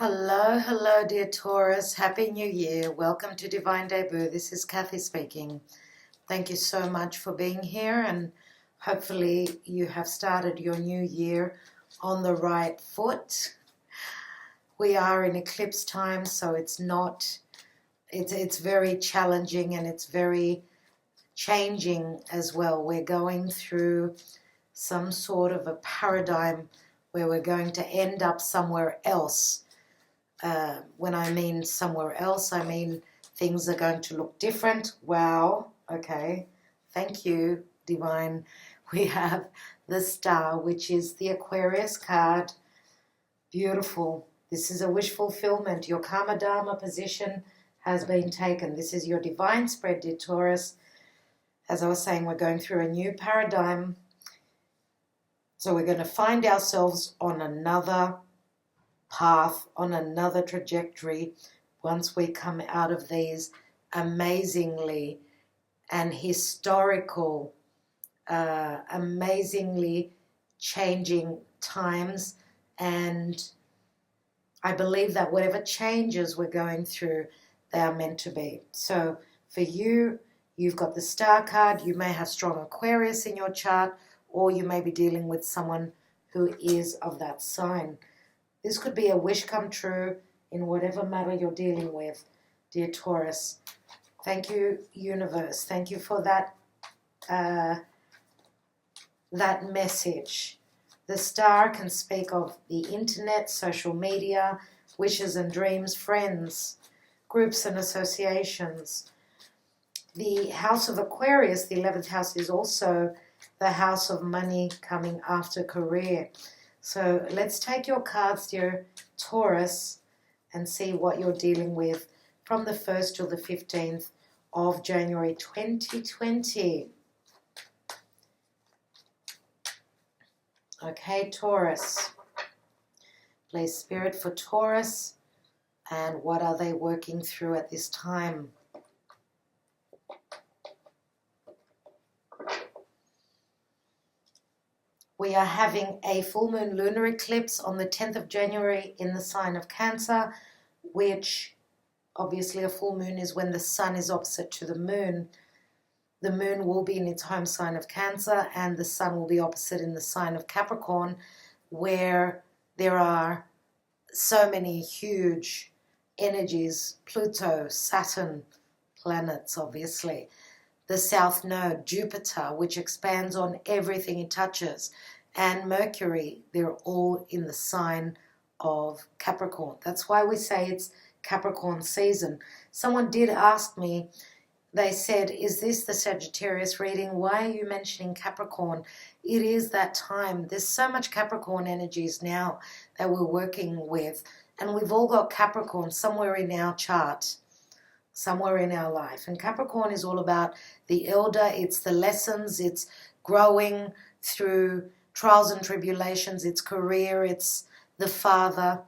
Hello, hello, dear Taurus. Happy New Year. Welcome to Divine Debut. This is Kathy speaking. Thank you so much for being here, and hopefully you have started your new year on the right foot. We are in eclipse time, so it's very challenging and it's very changing as well. We're going through some sort of a paradigm where we're going to end up somewhere else. When I mean somewhere else, I mean things are going to look different. Wow, okay, thank you, Divine. We have the Star, which is the Aquarius card. Beautiful. This is a wish fulfillment. Your Karma Dharma position has been taken. This is your divine spread, dear Taurus. As I was saying, we're going through a new paradigm. So we're going to find ourselves on another path, on another trajectory once we come out of these amazingly and historical, amazingly changing times. And I believe that whatever changes we're going through, they are meant to be. So for you, you've got the Star card. You may have strong Aquarius in your chart, or you may be dealing with someone who is of that sign. This could be a wish come true in whatever matter you're dealing with, dear Taurus. Thank you, universe. Thank you for that message. The Star can speak of the internet, social media, wishes and dreams, friends, groups and associations. The House of Aquarius, the 11th house, is also the house of money coming after career. So let's take your cards, dear Taurus, and see what you're dealing with from the 1st till the 15th of January 2020. Okay, Taurus. Please, Spirit, for Taurus, and what are they working through at this time? We are having a full moon lunar eclipse on the 10th of January in the sign of Cancer, which obviously a full moon is when the sun is opposite to the moon. The moon will be in its home sign of Cancer, and the sun will be opposite in the sign of Capricorn, where there are so many huge energies, Pluto, Saturn, planets obviously. The South Node, Jupiter, which expands on everything it touches, and Mercury, they're all in the sign of Capricorn. That's why we say it's Capricorn season. Someone did ask me, they said, is this the Sagittarius reading? Why are you mentioning Capricorn? It is that time. There's so much Capricorn energies now that we're working with, and we've all got Capricorn somewhere in our chart, somewhere in our life. And Capricorn is all about the elder. It's the lessons. It's growing through trials and tribulations. It's career. It's the father.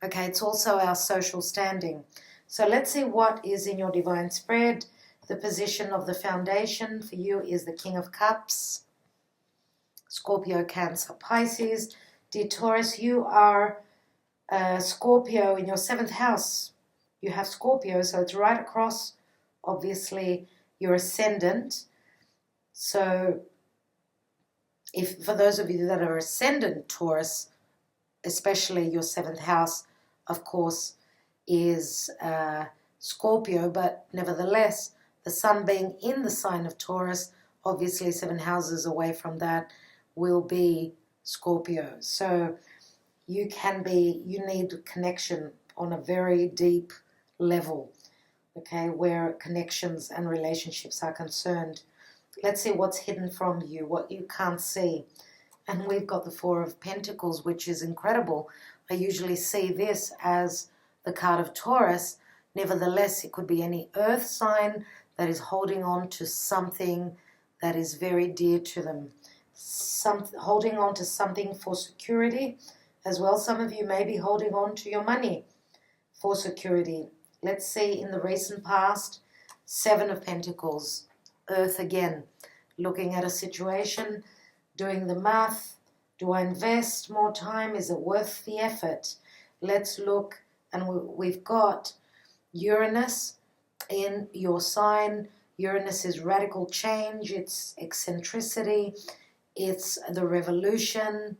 Okay, it's also our social standing. So let's see what is in your divine spread. The position of the foundation for you is the King of Cups, Scorpio, Cancer, Pisces. Dear Taurus, you are Scorpio in your 7th house. You have Scorpio, so it's right across, obviously, your ascendant. So if for those of you that are ascendant Taurus, especially your 7th house, of course, is Scorpio, but nevertheless, the sun being in the sign of Taurus, obviously 7 houses away from that, will be Scorpio. So you need connection on a very deep level, okay, where connections and relationships are concerned. Let's see what's hidden from you, what you can't see. And we've got the Four of Pentacles, which is incredible. I usually see this as the card of Taurus. Nevertheless, it could be any earth sign that is holding on to something that is very dear to them. Holding on to something for security as well. Some of you may be holding on to your money for security. Let's see in the recent past, 7 of Pentacles, earth again, looking at a situation, doing the math. Do I invest more time? Is it worth the effort? Let's look, and we've got Uranus in your sign. Uranus is radical change, it's eccentricity, it's the revolution,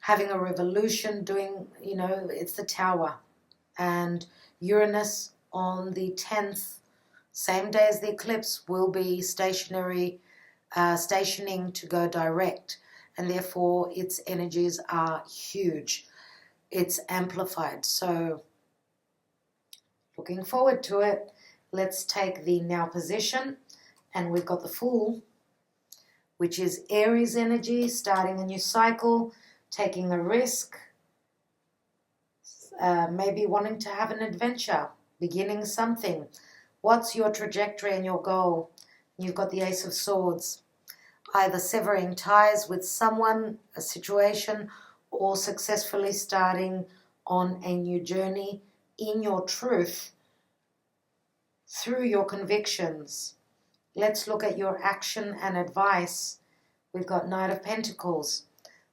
having a revolution, doing, it's the Tower. And Uranus on the 10th, same day as the eclipse, will be stationing to go direct, and therefore its energies are huge. It's amplified. So looking forward to it. Let's take the now position, and we've got the Fool, which is Aries energy, starting a new cycle, taking a risk, maybe wanting to have an adventure, beginning something. What's your trajectory and your goal? You've got the Ace of Swords, either severing ties with someone, a situation, or successfully starting on a new journey in your truth, through your convictions. Let's look at your action and advice. We've got Knight of Pentacles.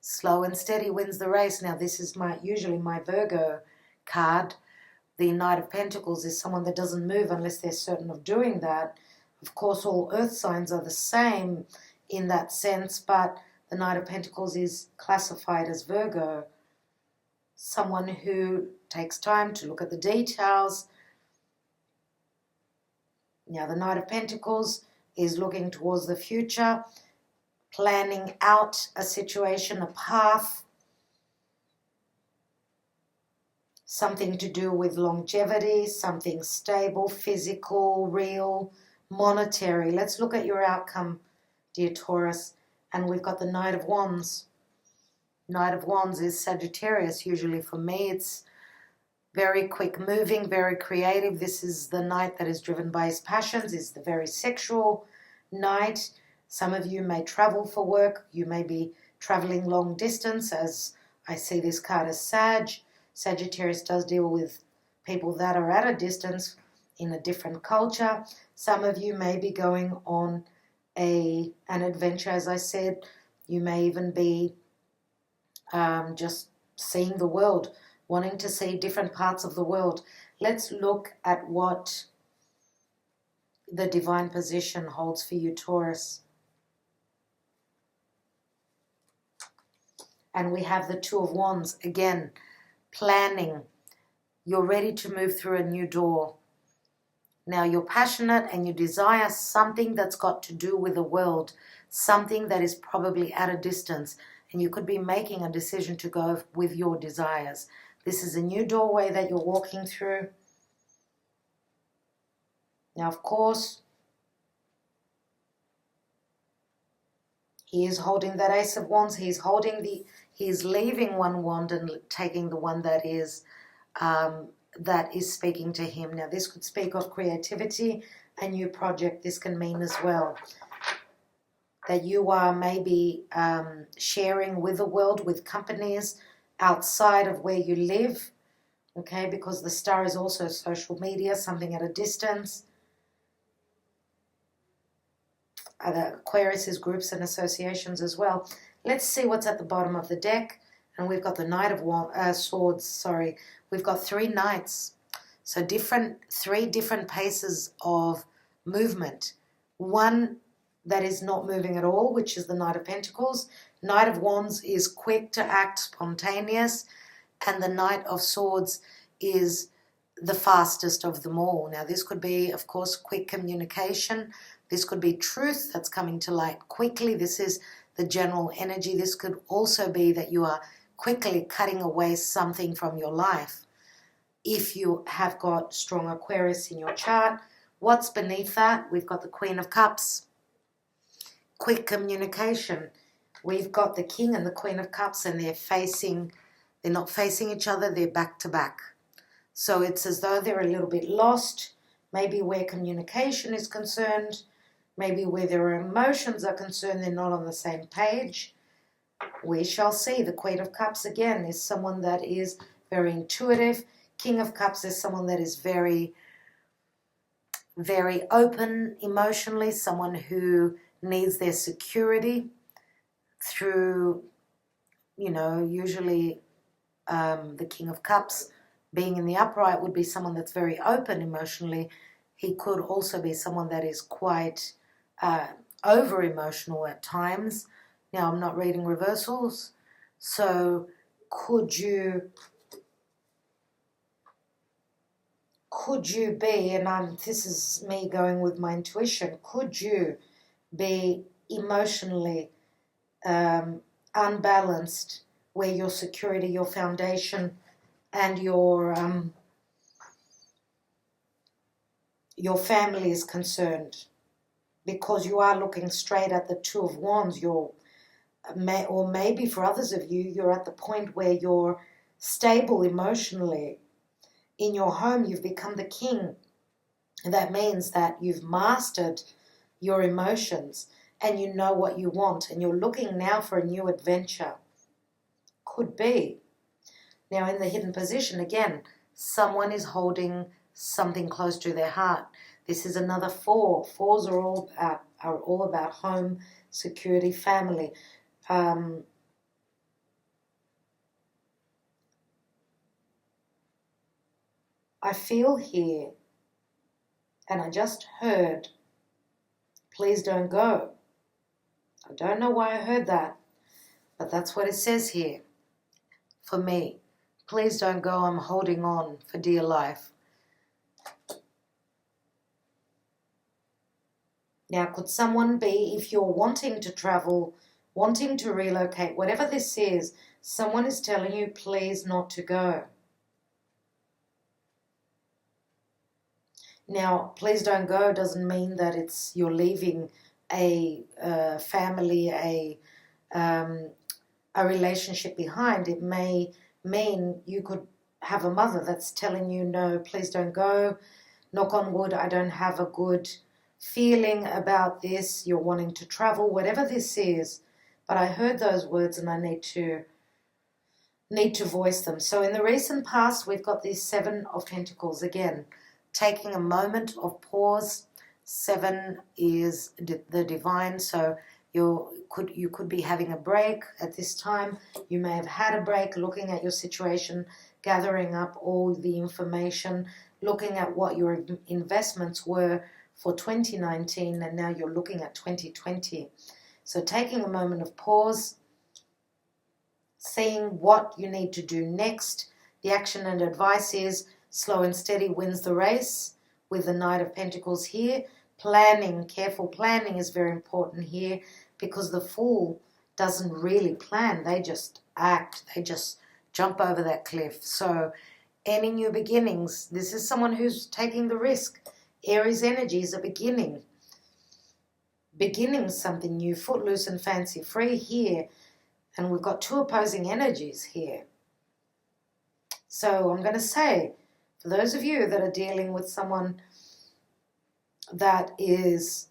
Slow and steady wins the race. Now this is usually my Virgo card. The Knight of Pentacles is someone that doesn't move unless they're certain of doing that. Of course, all earth signs are the same in that sense, but the Knight of Pentacles is classified as Virgo. Someone who takes time to look at the details. Now, the Knight of Pentacles is looking towards the future, planning out a situation, a path, something to do with longevity, something stable, physical, real, monetary. Let's look at your outcome, dear Taurus. And we've got the Knight of Wands. Knight of Wands is Sagittarius, usually for me. It's very quick moving, very creative. This is the Knight that is driven by his passions. It's the very sexual Knight. Some of you may travel for work. You may be traveling long distance, as I see this card as Sag. Sagittarius does deal with people that are at a distance in a different culture. Some of you may be going on an adventure, as I said. You may even be just seeing the world, wanting to see different parts of the world. Let's look at what the divine position holds for you, Taurus. And we have the Two of Wands again, planning. You're ready to move through a new door. Now you're passionate and you desire something that's got to do with the world, something that is probably at a distance, and you could be making a decision to go with your desires. This is a new doorway that you're walking through. Now, of course, he is holding that Ace of Wands. He's leaving one wand and taking the one that is speaking to him. Now, this could speak of creativity, a new project. This can mean as well that you are maybe sharing with the world, with companies outside of where you live, okay, because the star is also social media, something at a distance. Other Aquarius is groups and associations as well. Let's see what's at the bottom of the deck. And we've got the Knight of Swords, We've got three Knights. So three different paces of movement. One that is not moving at all, which is the Knight of Pentacles. Knight of Wands is quick to act, spontaneous. And the Knight of Swords is the fastest of them all. Now, this could be, of course, quick communication. This could be truth that's coming to light quickly. This is the general energy. This could also be that you are quickly cutting away something from your life. If you have got strong Aquarius in your chart, what's beneath that? We've got the Queen of Cups. Quick communication. We've got the King and the Queen of Cups, and they're not facing each other, they're back to back. So it's as though they're a little bit lost, maybe where communication is concerned, maybe where their emotions are concerned, they're not on the same page. We shall see. The Queen of Cups, again, is someone that is very intuitive. King of Cups is someone that is very, very open emotionally, someone who needs their security through, usually the King of Cups being in the upright would be someone that's very open emotionally. He could also be someone that is quite over emotional at times. Now, I'm not reading reversals, so could you be, and this is me going with my intuition, could you be emotionally unbalanced, where your security, your foundation, and your family is concerned? Because you are looking straight at the Two of Wands, or maybe for others of you, you're at the point where you're stable emotionally. In your home, you've become the king. And that means that you've mastered your emotions and you know what you want, and you're looking now for a new adventure. Could be. Now, in the hidden position, again, someone is holding something close to their heart. This is another 4. 4s are all about home, security, family. I feel here, and I just heard, please don't go. I don't know why I heard that, but that's what it says here for me. Please don't go, I'm holding on for dear life. Now, could someone be, if you're wanting to travel, wanting to relocate, whatever this is, someone is telling you, please not to go. Now, please don't go doesn't mean that you're leaving a family, a relationship behind. It may mean you could have a mother that's telling you, no, please don't go. Knock on wood, I don't have a good feeling about this. You're wanting to travel, whatever this is. But I heard those words and I need to voice them. So in the recent past, we've got these 7 of Pentacles again. Taking a moment of pause. 7 is the divine, so you could be having a break at this time. You may have had a break, looking at your situation, gathering up all the information, looking at what your investments were for 2019, and now you're looking at 2020. So taking a moment of pause, seeing what you need to do next. The action and advice is slow and steady wins the race, with the Knight of Pentacles here. Planning, careful planning is very important here, because the Fool doesn't really plan. They just act. They just jump over that cliff. So any new beginnings, this is someone who's taking the risk. Aries energy is a beginning something new, footloose and fancy free here. And we've got 2 opposing energies here. So I'm going to say, for those of you that are dealing with someone that is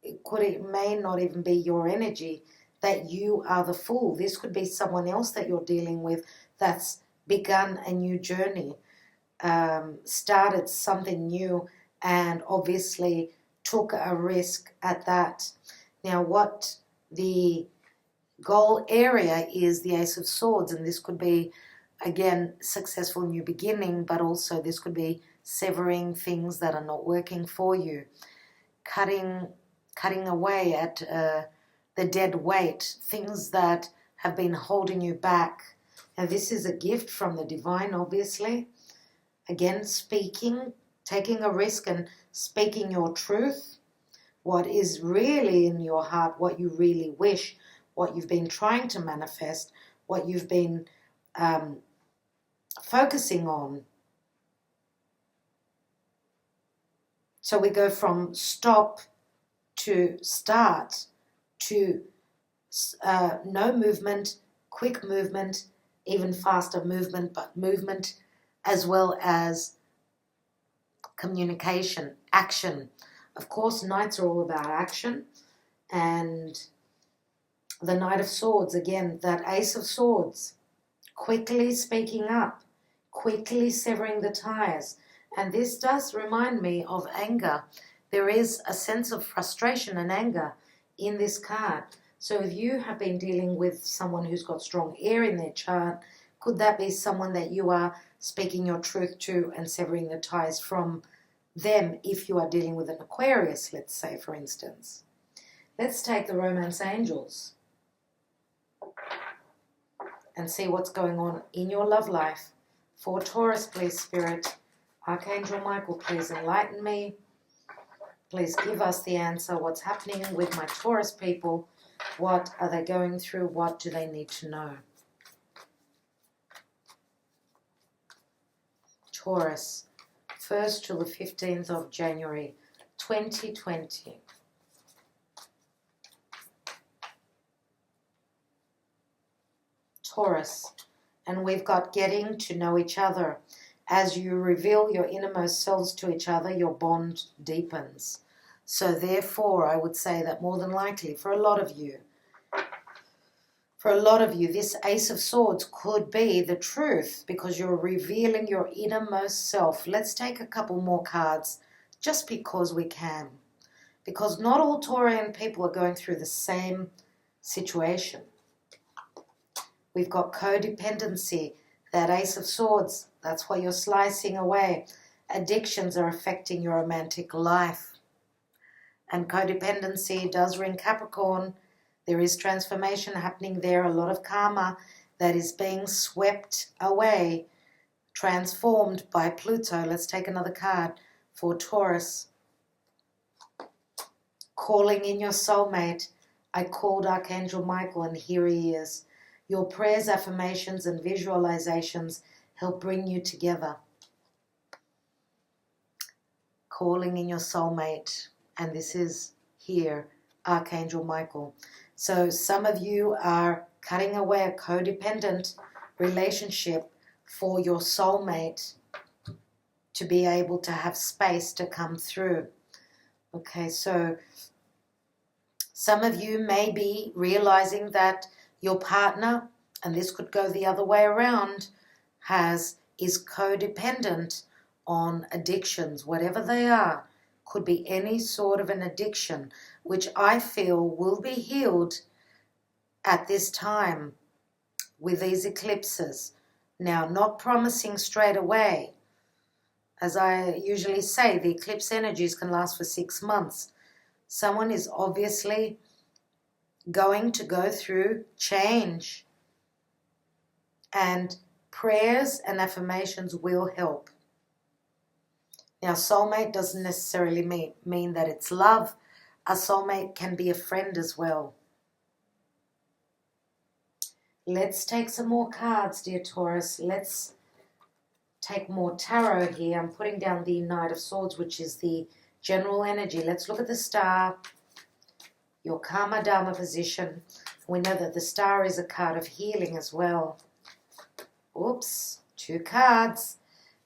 it may not even be your energy, that you are the Fool. This could be someone else that you're dealing with that's begun a new journey, started something new, and obviously took a risk at that. Now, what the goal area is the Ace of Swords, and this could be, again, successful new beginning, but also this could be severing things that are not working for you, cutting away at the dead weight, things that have been holding you back. Now, this is a gift from the divine, obviously. Again, speaking, taking a risk and speaking your truth, what is really in your heart, what you really wish, what you've been trying to manifest, what you've been focusing on. So we go from stop to start to no movement, quick movement, even faster movement, but movement as well as communication, action. Of course, Knights are all about action. And the Knight of Swords, again, that Ace of Swords, quickly speaking up, quickly severing the ties. And this does remind me of anger. There is a sense of frustration and anger in this card. So if you have been dealing with someone who's got strong air in their chart, Could that be someone that you are speaking your truth to and severing the ties from them if you are dealing with an Aquarius, let's say, for instance? Let's take the romance angels and see what's going on in your love life. For Taurus, please, Spirit. Archangel Michael, please enlighten me. Please give us the answer. What's happening with my Taurus people? What are they going through? What do they need to know? Taurus, 1st to the 15th of January, 2020. Taurus, and we've got getting to know each other. As you reveal your innermost selves to each other, your bond deepens. So therefore, I would say that more than likely, for a lot of you, this Ace of Swords could be the truth because you're revealing your innermost self. Let's take a couple more cards just because we can. Because not all Taurian people are going through the same situation. We've got codependency, that Ace of Swords, that's what you're slicing away. Addictions are affecting your romantic life. And codependency does ring Capricorn. There is transformation happening there, a lot of karma that is being swept away, transformed by Pluto. Let's take another card for Taurus. Calling in your soulmate. I called Archangel Michael and here he is. Your prayers, affirmations, and visualizations help bring you together. Calling in your soulmate. And this is here, Archangel Michael. So some of you are cutting away a codependent relationship for your soulmate to be able to have space to come through. Okay, so some of you may be realizing that your partner, and this could go the other way around, is codependent on addictions, whatever they are. Could be any sort of an addiction, which I feel will be healed at this time with these eclipses. Now, not promising straight away. As I usually say, the eclipse energies can last for 6 months. Someone is obviously going to go through change. And prayers and affirmations will help. Now, soulmate doesn't necessarily mean that it's love. A soulmate can be a friend as well. Let's take some more cards, dear Taurus. Let's take more tarot here. I'm putting down the Knight of Swords, which is the general energy. Let's look at the star, your Karma Dharma position. We know that the star is a card of healing as well. Oops, 2 cards.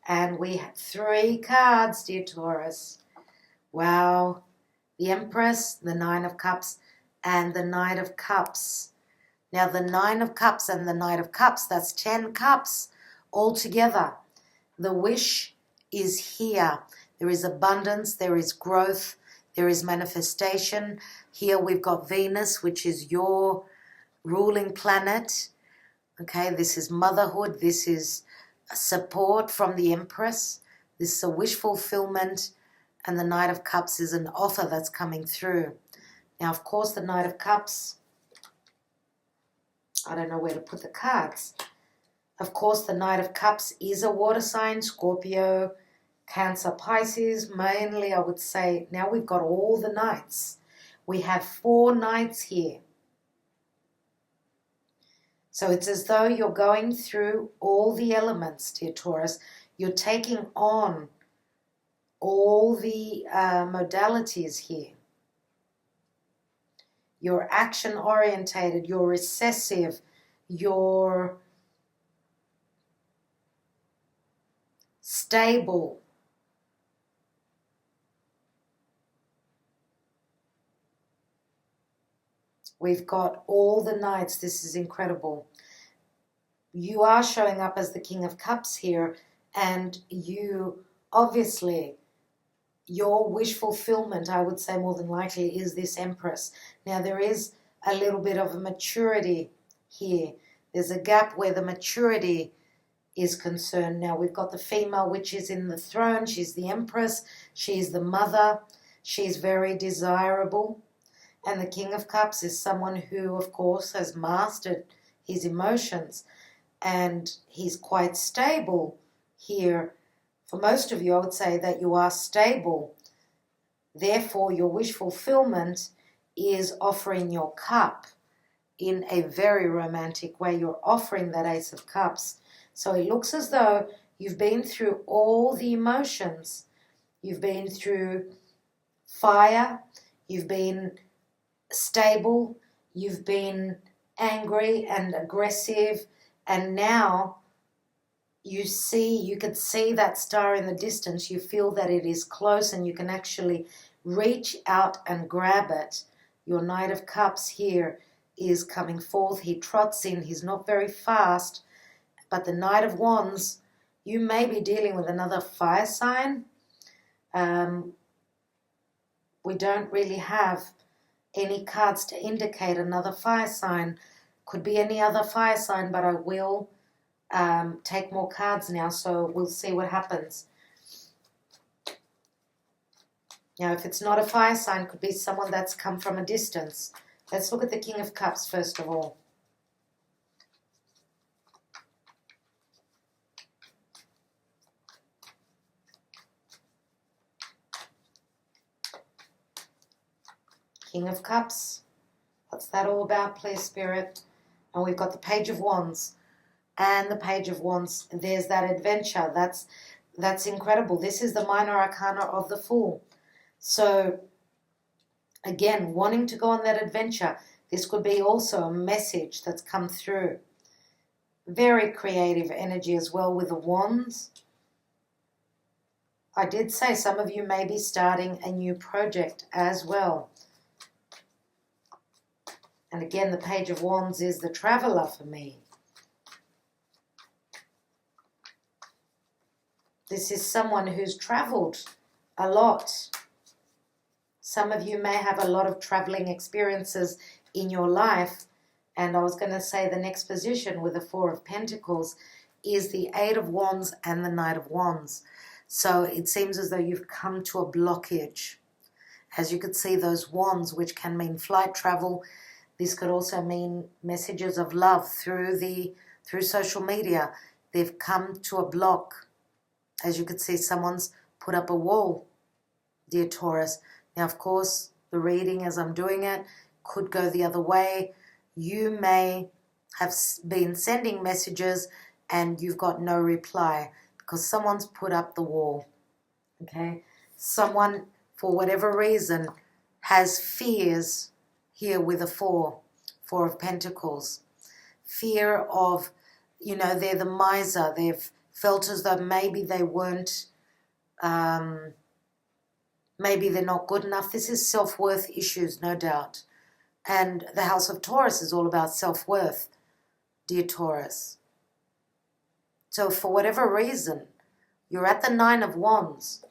And we have 3 cards, dear Taurus. Wow. The Empress, the 9 of Cups, and the Knight of Cups. Now, the 9 of Cups and the Knight of Cups, that's 10 cups all together. The wish is here. There is abundance, there is growth, there is manifestation. Here we've got Venus, which is your ruling planet. Okay, this is motherhood. This is support from the Empress. This is a wish fulfillment. And the Knight of Cups is an offer that's coming through. Now, of course, the Knight of Cups, I don't know where to put the cards. Of course, the Knight of Cups is a water sign, Scorpio, Cancer, Pisces. Mainly, I would say, now we've got all the Knights. We have 4 Knights here. So it's as though you're going through all the elements, dear Taurus. You're taking on all the modalities here. You're action-orientated, you're recessive, you're stable. We've got all the Knights. This is incredible. You are showing up as the King of Cups here, and you obviously, your wish fulfillment, I would say more than likely, is this Empress. Now, there is a little bit of a maturity here. There's a gap where the maturity is concerned. Now we've got the female, which is in the throne. She's the empress. She's the mother. She's very desirable. And the King of Cups is someone who, of course, has mastered his emotions. And he's quite stable here. For most of you, I would say that you are stable. Therefore, your wish fulfillment is offering your cup in a very romantic way. You're offering that Ace of Cups. So it looks as though you've been through all the emotions. You've been through fire. You've been stable. You've been angry and aggressive. And now you can see that star in the distance. You feel that it is close and you can actually reach out and grab it. Your Knight of Cups here is coming forth. He trots in. He's not very fast. But the Knight of Wands, you may be dealing with another fire sign. We don't really have any cards to indicate another fire sign. Could be any other fire sign, but I will take more cards now, so we'll see what happens. Now, if it's not a fire sign, it could be someone that's come from a distance. Let's look at the King of Cups first of all. King of Cups. What's that all about, please, Spirit? And we've got the Page of Wands. And the Page of Wands, there's that adventure. That's incredible. This is the minor arcana of the Fool. So, again, wanting to go on that adventure. This could be also a message that's come through. Very creative energy as well with the Wands. I did say some of you may be starting a new project as well. And again, the Page of Wands is the traveler for me. This is someone who's traveled a lot. Some of you may have a lot of traveling experiences in your life. And I was going to say the next position with the Four of Pentacles is the Eight of Wands and the Knight of Wands. So it seems as though you've come to a blockage. As you could see, those wands, which can mean flight travel. This could also mean messages of love through social media. They've come to a block. As you could see, someone's put up a wall, dear Taurus. Now, of course, the reading as I'm doing it could go the other way. You may have been sending messages and you've got no reply because someone's put up the wall. Okay? Someone, for whatever reason, has fears here with a Four of Pentacles. Fear of, they're the miser. They've felt as though maybe they weren't, maybe they're not good enough. This is self-worth issues, no doubt. And the House of Taurus is all about self-worth, dear Taurus. So for whatever reason, you're at the Nine of Wands.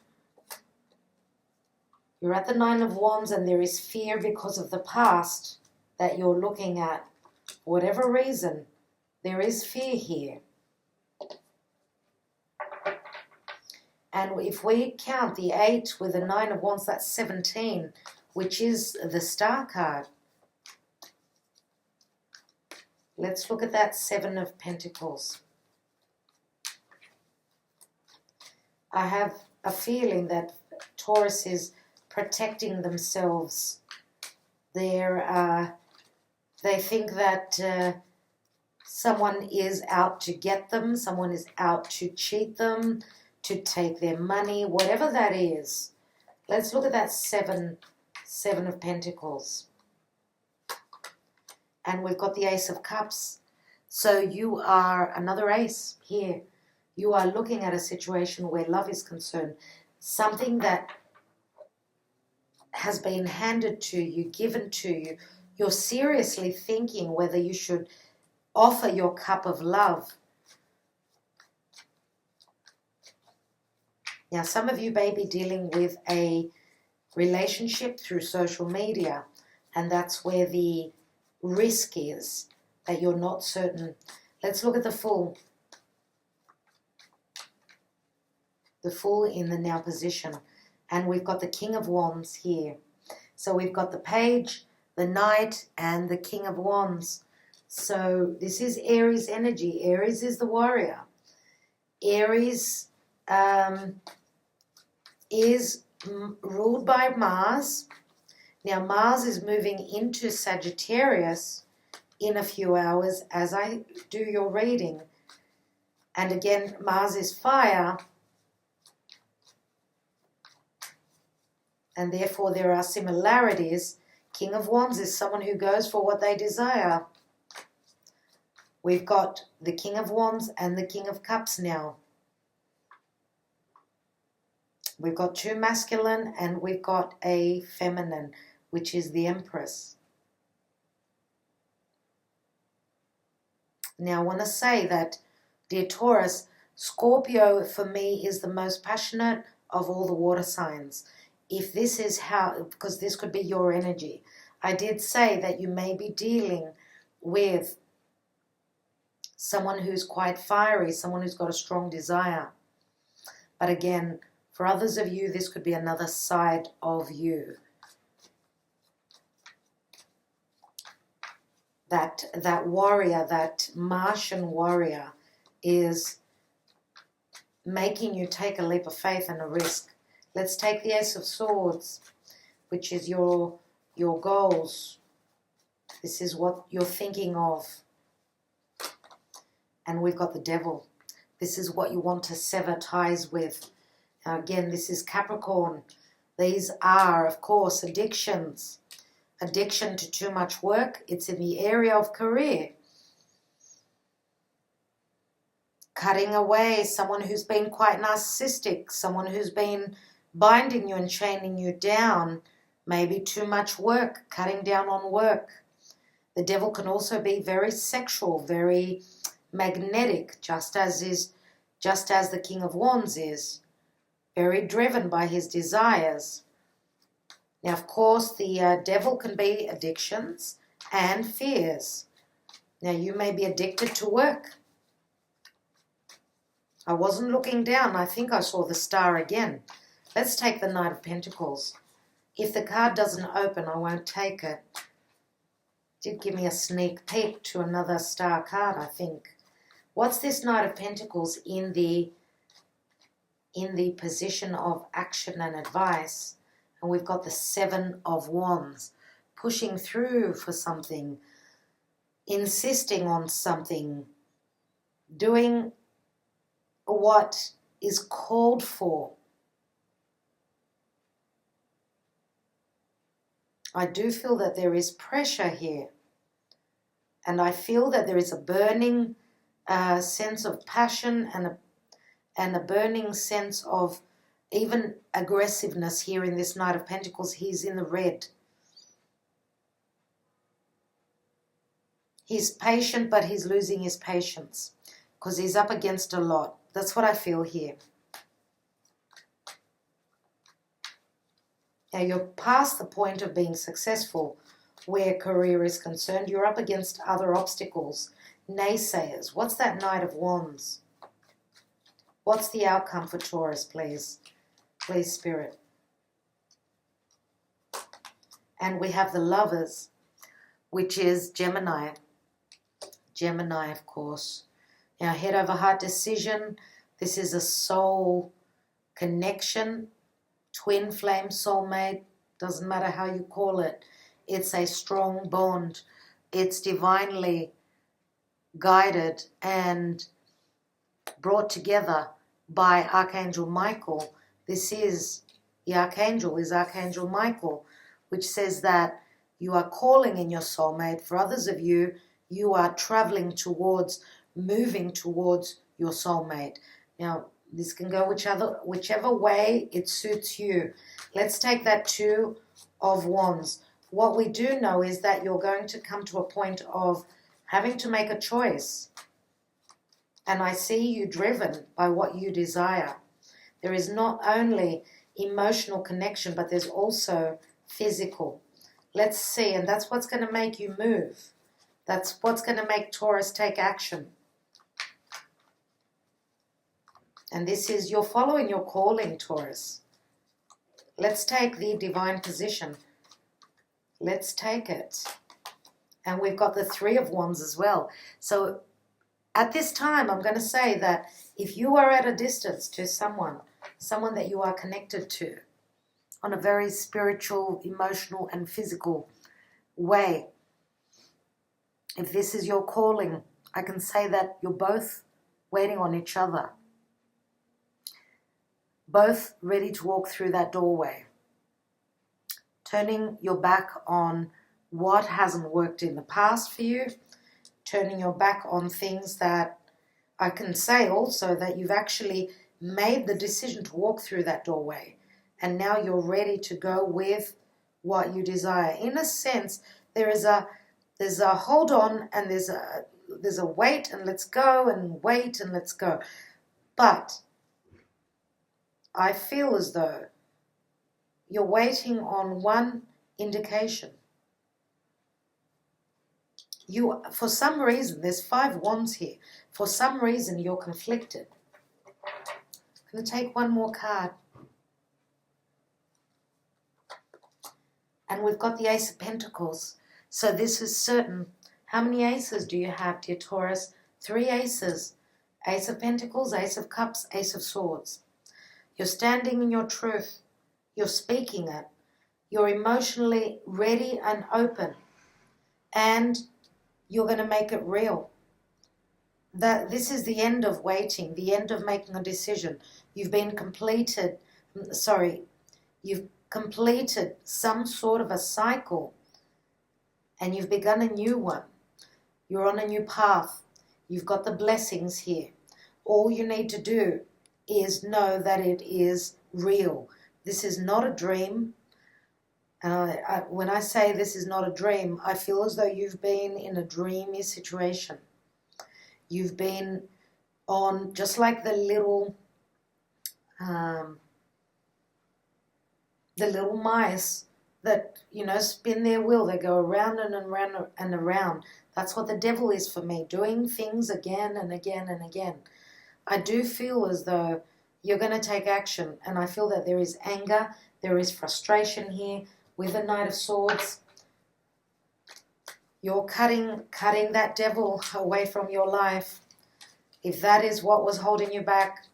You're at the Nine of Wands and there is fear because of the past that you're looking at. For whatever reason, there is fear here. And if we count the 8 with the 9 of Wands, that's 17, which is the Star card. Let's look at that 7 of Pentacles. I have a feeling that Taurus is protecting themselves. They think that someone is out to get them, someone is out to cheat them, to take their money, whatever that is. Let's look at that 7 of Pentacles. And we've got the Ace of Cups. So you are another ace here. You are looking at a situation where love is concerned. Something that has been handed to you, given to you. You're seriously thinking whether you should offer your cup of love. Now, some of you may be dealing with a relationship through social media, and that's where the risk is. that you're not certain. Let's look at the Fool. The Fool in the now position. And we've got the King of Wands here. So we've got the Page, the Knight, and the King of Wands. So this is Aries energy. Aries is the warrior. Aries is ruled by Mars. Now Mars is moving into Sagittarius in a few hours as I do your reading. And again, Mars is fire. And therefore there are similarities. King of Wands is someone who goes for what they desire. We've got the King of Wands and the King of Cups now. We've got two masculine and we've got a feminine, which is the Empress. Now I want to say that, dear Taurus, Scorpio for me is the most passionate of all the water signs. If this is how, because this could be your energy. I did say that you may be dealing with someone who's quite fiery, someone who's got a strong desire. But again, for others of you, this could be another side of you. That warrior, that Martian warrior is making you take a leap of faith and a risk. Let's take the Ace of Swords, which is your goals. This is what you're thinking of. And we've got the Devil. This is what you want to sever ties with. Now again, this is Capricorn. These are, of course, addictions. Addiction to too much work. It's in the area of career. Cutting away someone who's been quite narcissistic, someone who's been binding you and chaining you down. Maybe too much work, cutting down on work. The Devil can also be very sexual, very magnetic, just as the King of Wands is. Very driven by his desires. Now, of course, the Devil can be addictions and fears. Now, you may be addicted to work. I wasn't looking down. I think I saw the star again. Let's take the Knight of Pentacles. If the card doesn't open, I won't take it. Did give me a sneak peek to another star card, I think. What's this Knight of Pentacles in the position of action and advice? And we've got the Seven of Wands, pushing through for something, insisting on something, doing what is called for. I do feel that there is pressure here. And I feel that there is a burning sense of passion and a burning sense of even aggressiveness here in this Knight of Pentacles. He's in the red. He's patient, but he's losing his patience because he's up against a lot. That's what I feel here. Now you're past the point of being successful where career is concerned. You're up against other obstacles, naysayers. What's that Knight of Wands? What's the outcome for Taurus, please? Please, Spirit. And we have the Lovers, which is Gemini. Gemini, of course. Now, head over heart decision. This is a soul connection. Twin flame, soulmate, doesn't matter how you call it. It's a strong bond. It's divinely guided and brought together by Archangel Michael. This is, the Archangel is Archangel Michael, which says that you are calling in your soulmate. For others of you, you are traveling towards, moving towards your soulmate. Now, this can go whichever way it suits you. Let's take that Two of Wands. What we do know is that you're going to come to a point of having to make a choice. And I see you driven by what you desire. There is not only emotional connection, but there's also physical. Let's see, and that's what's going to make you move. That's what's going to make Taurus take action. And this is, you're following your calling, Taurus. Let's take the divine position. Let's take it. And we've got the Three of Wands as well. So at this time, I'm going to say that if you are at a distance to someone that you are connected to on a very spiritual, emotional, and physical way, if this is your calling, I can say that you're both waiting on each other. Both ready to walk through that doorway. Turning your back on what hasn't worked in the past for you. Turning your back on things that I can say also that you've actually made the decision to walk through that doorway. And now you're ready to go with what you desire. In a sense, there's a hold on and there's a wait and let's go and wait and let's go. But I feel as though you're waiting on one indication. For some reason, there's 5 wands here. For some reason, you're conflicted. I'm going to take one more card. And we've got the Ace of Pentacles. So this is certain. How many aces do you have, dear Taurus? 3 aces. Ace of Pentacles, Ace of Cups, Ace of Swords. You're standing in your truth. You're speaking it. You're emotionally ready and open. And you're going to make it real. That this is the end of waiting, the end of making a decision. You've completed some sort of a cycle and you've begun a new one. You're on a new path. You've got the blessings here. All you need to do is know that it is real. This is not a dream. When I say this is not a dream, I feel as though you've been in a dreamy situation. You've been on, just like the little mice that, spin their wheel. They go around and around and around. That's what the devil is for me, doing things again and again and again. I do feel as though you're going to take action, and I feel that there is anger, there is frustration here. With the Knight of Swords, you're cutting that devil away from your life. If that is what was holding you back,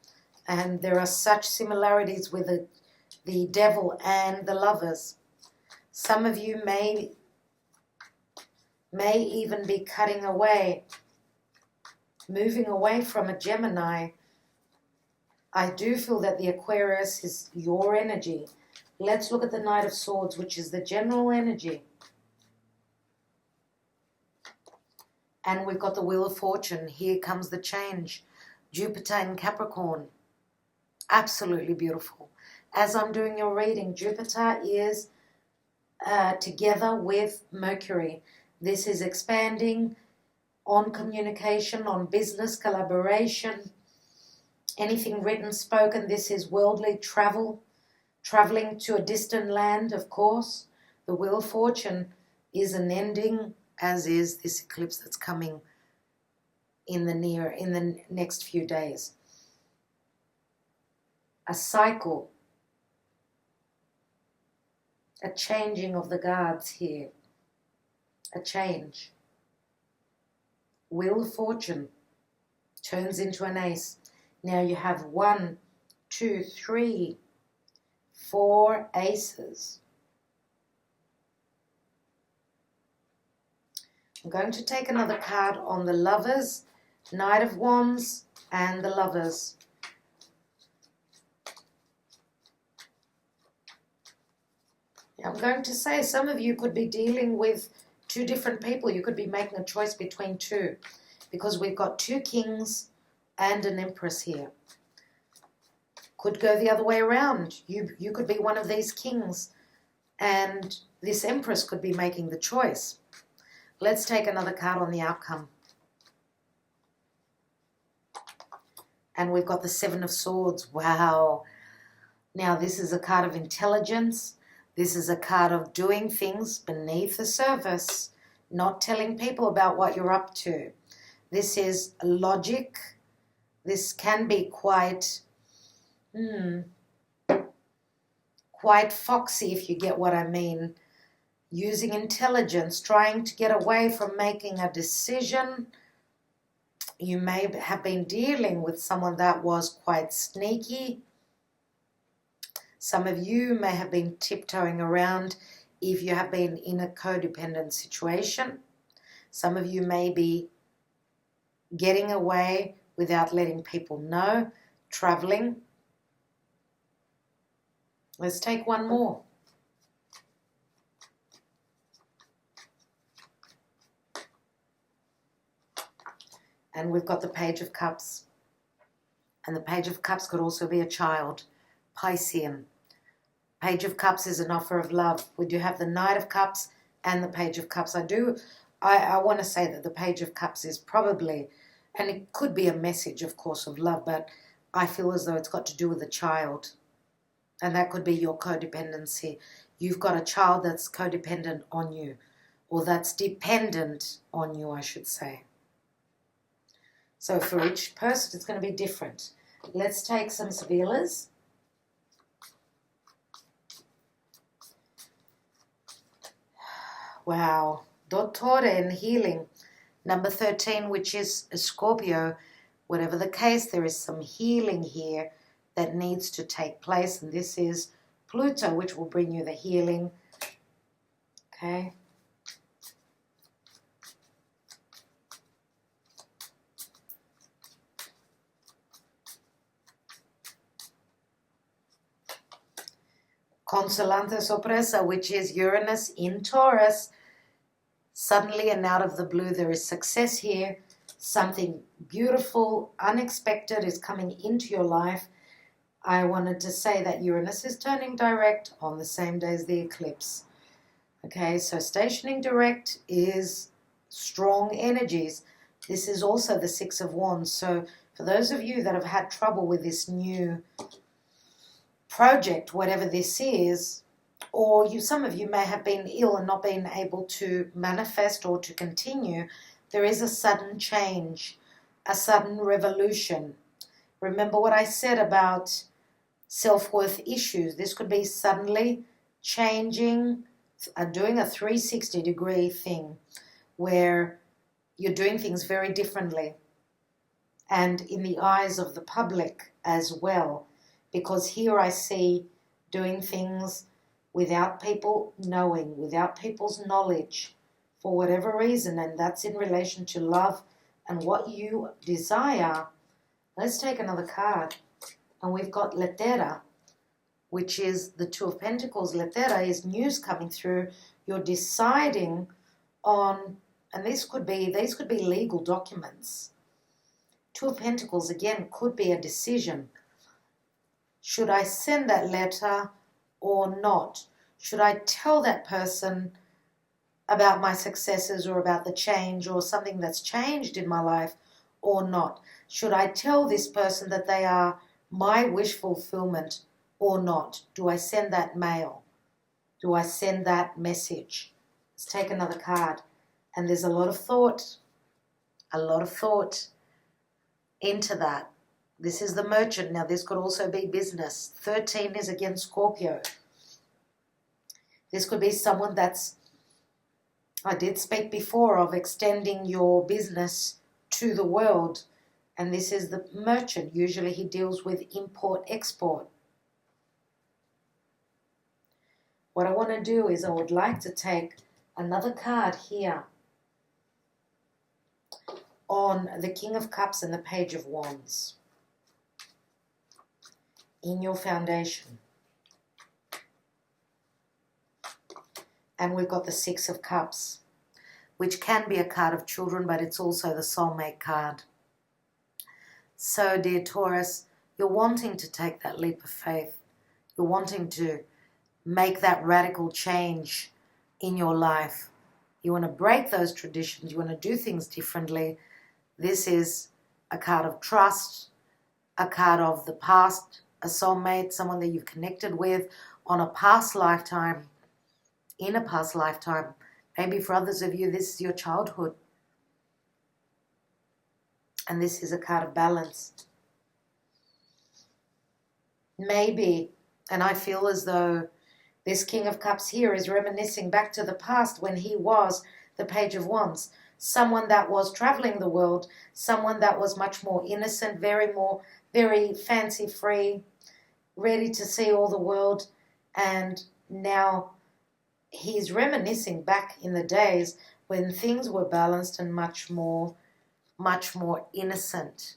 and there are such similarities with the devil and the Lovers. Some of you may even be cutting away, moving away from a Gemini. I do feel that the Aquarius is your energy. Let's look at the Knight of Swords, which is the general energy. And we've got the Wheel of Fortune. Here comes the change. Jupiter in Capricorn. Absolutely beautiful. As I'm doing your reading, Jupiter is together with Mercury. This is expanding on communication, on business, collaboration, anything written, spoken. This is worldly travel. Traveling to a distant land, of course. The Wheel of Fortune is an ending, as is this eclipse that's coming in the next few days. A cycle. A changing of the guards here. A change. Wheel of Fortune turns into an ace. Now you have 1, 2, 3, 4 aces. I'm going to take another card on the Lovers, Knight of Wands, and the Lovers. I'm going to say some of you could be dealing with 2 different people. You could be making a choice between 2, because we've got 2 kings and an empress here. Could go the other way around. You could be one of these kings and this empress could be making the choice. Let's take another card on the outcome. And we've got the 7 of Swords. Wow. Now this is a card of intelligence. This is a card of doing things beneath the surface. not telling people about what you're up to. This is logic. This can be quite foxy, if you get what I mean. Using intelligence, trying to get away from making a decision. You may have been dealing with someone that was quite sneaky. Some of you may have been tiptoeing around if you have been in a codependent situation. Some of you may be getting away without letting people know, traveling. Let's take one more. And we've got the Page of Cups. And the Page of Cups could also be a child, Piscean. Page of Cups is an offer of love. We do have the Knight of Cups and the Page of Cups. I want to say that the Page of Cups is probably, and it could be a message, of course, of love, but I feel as though it's got to do with a child. And that could be your codependency. You've got a child that's codependent on you, or that's dependent on you, I should say. So for each person, it's going to be different. Let's take some Sibillas. Wow. Dottore and healing. Number 13, which is a Scorpio. Whatever the case, there is some healing here that needs to take place. And this is Pluto, which will bring you the healing. Okay. Consolante sorpresa, which is Uranus in Taurus. Suddenly and out of the blue, there is success here. Something beautiful, unexpected is coming into your life. I wanted to say that Uranus is turning direct on the same day as the eclipse. Okay, so stationing direct is strong energies. This is also the Six of Wands. So for those of you that have had trouble with this new project, whatever this is, or some of you may have been ill and not been able to manifest or to continue, there is a sudden change, a sudden revolution. Remember what I said about self-worth issues. This could be suddenly changing, doing a 360-degree thing where you're doing things very differently and in the eyes of the public as well. Because here I see doing things without people knowing, without people's knowledge, for whatever reason, and that's in relation to love and what you desire. Let's take another card. And we've got Lettera, which is the Two of Pentacles. Lettera is news coming through. You're deciding on, and these could be legal documents. Two of Pentacles, again, could be a decision. Should I send that letter or not? Should I tell that person about my successes or about the change or something that's changed in my life or not? Should I tell this person that they are my wish fulfillment or not? Do I send that mail? Do I send that message? Let's take another card. And there's a lot of thought into that. This is the Merchant. Now, this could also be business. 13 is against Scorpio. This could be someone that's, I did speak before of extending your business to the world. And this is the Merchant. Usually he deals with import-export. What I want to do is I would like to take another card here on the King of Cups and the Page of Wands. In your foundation. And we've got the Six of Cups, which can be a card of children, but it's also the soulmate card. So, dear Taurus, you're wanting to take that leap of faith. You're wanting to make that radical change in your life. You want to break those traditions. You want to do things differently. This is a card of trust, a card of the past, a soulmate, someone that you've connected with on a past lifetime, in a past lifetime, Maybe for others of you, this is your childhood. And this is a card of balance. Maybe, and I feel as though this King of Cups here is reminiscing back to the past when he was the Page of Wands. Someone that was traveling the world, someone that was much more innocent, very fancy-free, ready to see all the world. And now he's reminiscing back in the days when things were balanced and much more innocent,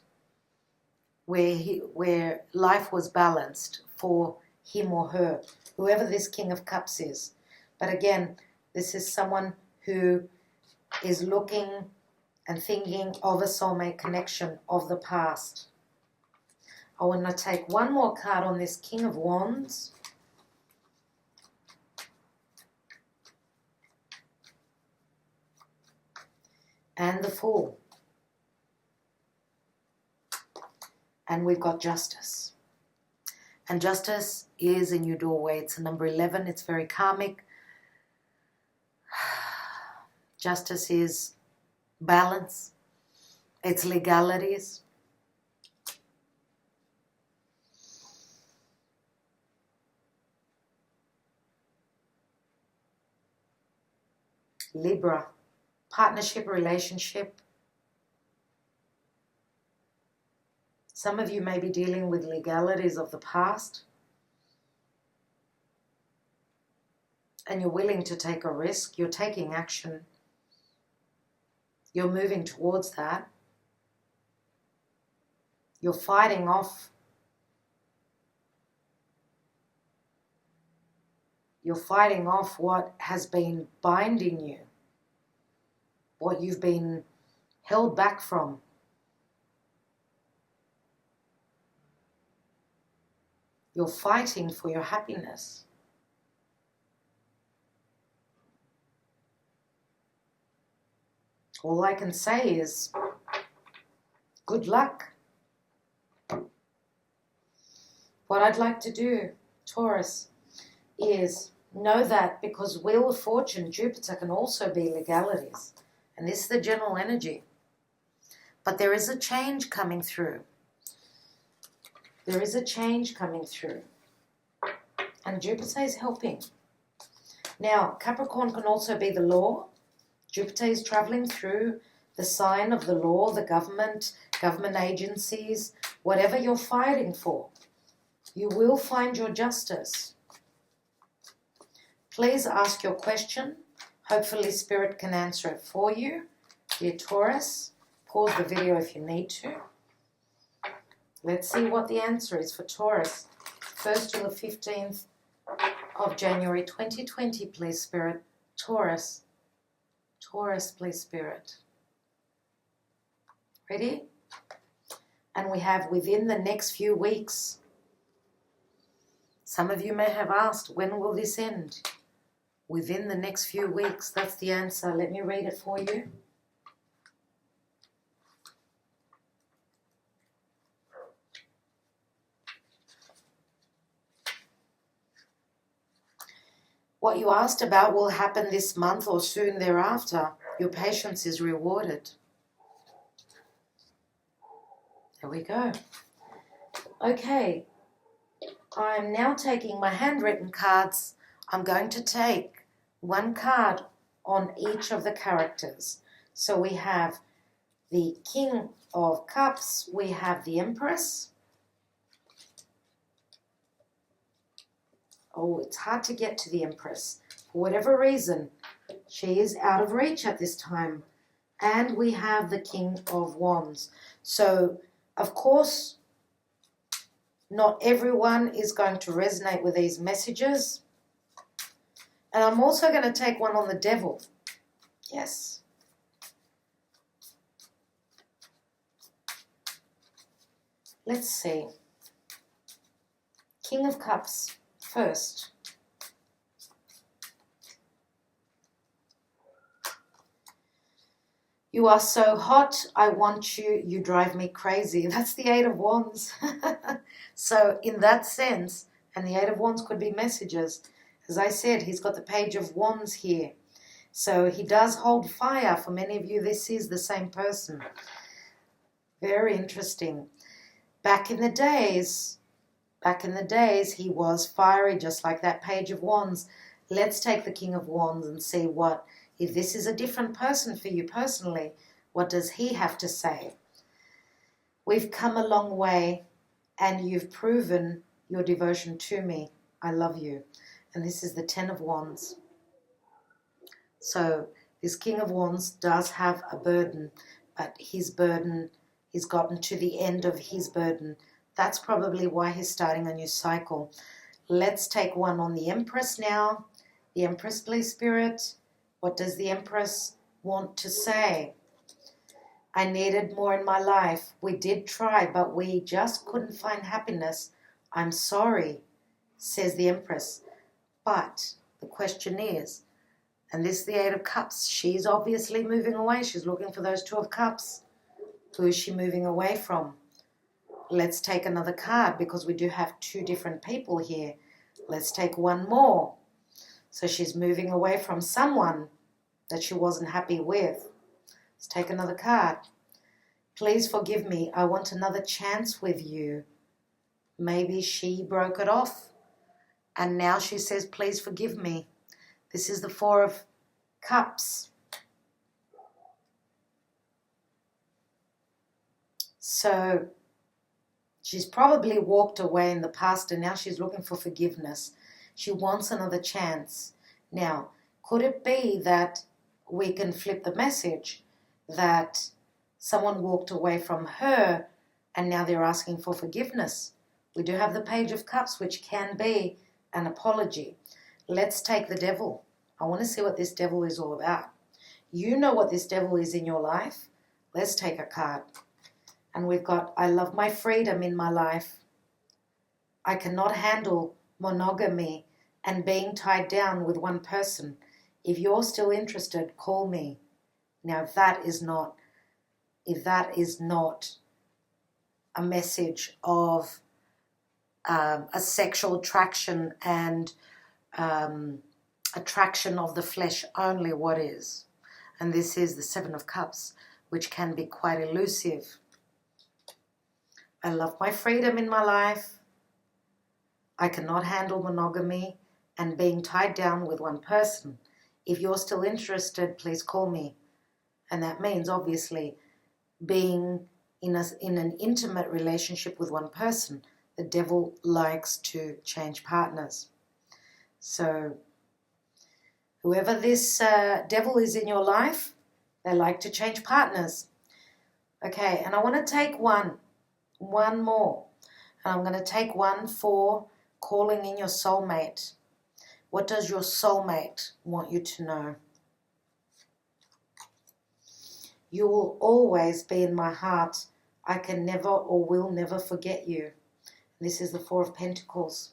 where life was balanced for him or her, whoever this King of Cups is. But again, this is someone who is looking and thinking of a soulmate connection of the past. I want to take one more card on this King of Wands. And the Fool. And we've got Justice. And Justice is a new doorway. It's a number 11. It's very karmic. Justice is balance. It's legalities. Libra, partnership, relationship. Some of you may be dealing with legalities of the past. And you're willing to take a risk. You're taking action. You're moving towards that. You're fighting off. You're fighting off what has been binding you, what you've been held back from. You're fighting for your happiness. All I can say is, good luck. What I'd like to do, Taurus, is know that because Wheel of Fortune, Jupiter can also be legalities. And this is the general energy. But there is a change coming through. There is a change coming through. And Jupiter is helping. Now, Capricorn can also be the law. Jupiter is traveling through the sign of the law, the government agencies, whatever you're fighting for. You will find your justice. Please ask your question. Hopefully Spirit can answer it for you. Dear Taurus, pause the video if you need to. Let's see what the answer is for Taurus. 1st to the 15th of January 2020, please, Spirit. Taurus. Taurus, please, Spirit. Ready? And we have within the next few weeks. Some of you may have asked, when will this end? Within the next few weeks. That's the answer. Let me read it for you. What you asked about will happen this month or soon thereafter. Your patience is rewarded. There we go. Okay. I'm now taking my handwritten cards. I'm going to take one card on each of the characters. So we have the King of Cups. We have the Empress. Oh, it's hard to get to the Empress. For whatever reason, she is out of reach at this time. And we have the King of Wands. So, of course, not everyone is going to resonate with these messages. And I'm also going to take one on the Devil. Yes. Let's see. King of Cups first. You are so hot, I want you, you drive me crazy. That's the Eight of Wands. So in that sense, and the Eight of Wands could be messages. As I said, he's got the Page of Wands here. So he does hold fire. For many of you, this is the same person. Very interesting. Back in the days, he was fiery, just like that Page of Wands. Let's take the King of Wands and see what, if this is a different person for you personally, what does he have to say? We've come a long way, and you've proven your devotion to me. I love you. And this is the Ten of Wands. So this King of Wands does have a burden, but his burden, he's gotten to the end of his burden. That's probably why he's starting a new cycle. Let's take one on the Empress now. The Empress, please, Spirit. What does the Empress want to say? I needed more in my life. We did try, but we just couldn't find happiness. I'm sorry, says the Empress. But the question is, and this is the Eight of Cups, she's obviously moving away. She's looking for those Two of Cups. Who is she moving away from? Let's take another card because we do have two different people here. Let's take one more. So she's moving away from someone that she wasn't happy with. Let's take another card. Please forgive me. I want another chance with you. Maybe she broke it off. And now she says, please forgive me. This is the Four of Cups. So she's probably walked away in the past and now she's looking for forgiveness. She wants another chance. Now, could it be that we can flip the message that someone walked away from her and now they're asking for forgiveness? We do have the Page of Cups, which can be an apology. Let's take the Devil. I want to see what this Devil is all about. You know what this Devil is in your life. Let's take a card. And we've got, I love my freedom in my life. I cannot handle monogamy and being tied down with one person. If you're still interested, call me. Now, if that is not a message of a sexual attraction and attraction of the flesh only, what is? And this is the Seven of Cups, which can be quite elusive. I love my freedom in my life. I cannot handle monogamy and being tied down with one person. If you're still interested, please call me. And that means, obviously, being in an intimate relationship with one person. The Devil likes to change partners. So whoever this Devil is in your life, they like to change partners. Okay, and I want to take one more. And I'm going to take one for calling in your soulmate. What does your soulmate want you to know? You will always be in my heart. I can never or will never forget you. This is the Four of Pentacles,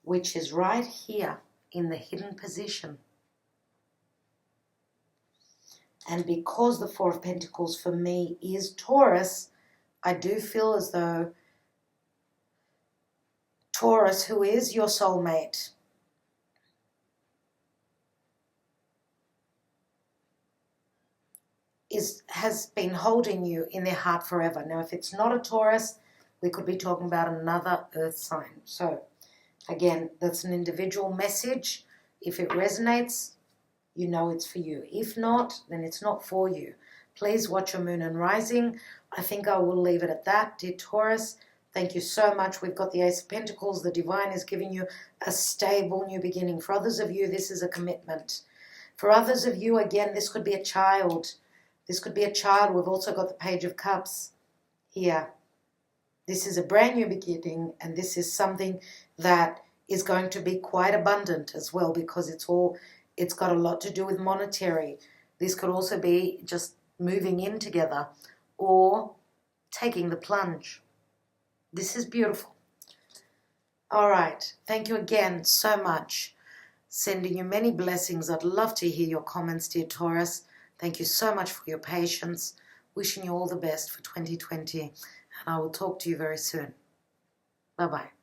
which is right here in the hidden position. And because the Four of Pentacles for me is Taurus, I do feel as though Taurus, who is your soulmate, has been holding you in their heart forever. Now, if it's not a Taurus, we could be talking about another earth sign. So, again, that's an individual message. If it resonates, you know it's for you. If not, then it's not for you. Please watch your moon and rising. I think I will leave it at that, dear Taurus. Thank you so much. We've got the Ace of Pentacles. The Divine is giving you a stable new beginning. For others of you, this is a commitment. For others of you, again, this could be a child. This could be a child. We've also got the Page of Cups here. This is a brand new beginning, and this is something that is going to be quite abundant as well, because it's got a lot to do with monetary. This could also be just moving in together or taking the plunge. This is beautiful. All right. Thank you again so much. Sending you many blessings. I'd love to hear your comments, dear Taurus. Thank you so much for your patience. Wishing you all the best for 2020. And I will talk to you very soon. Bye-bye.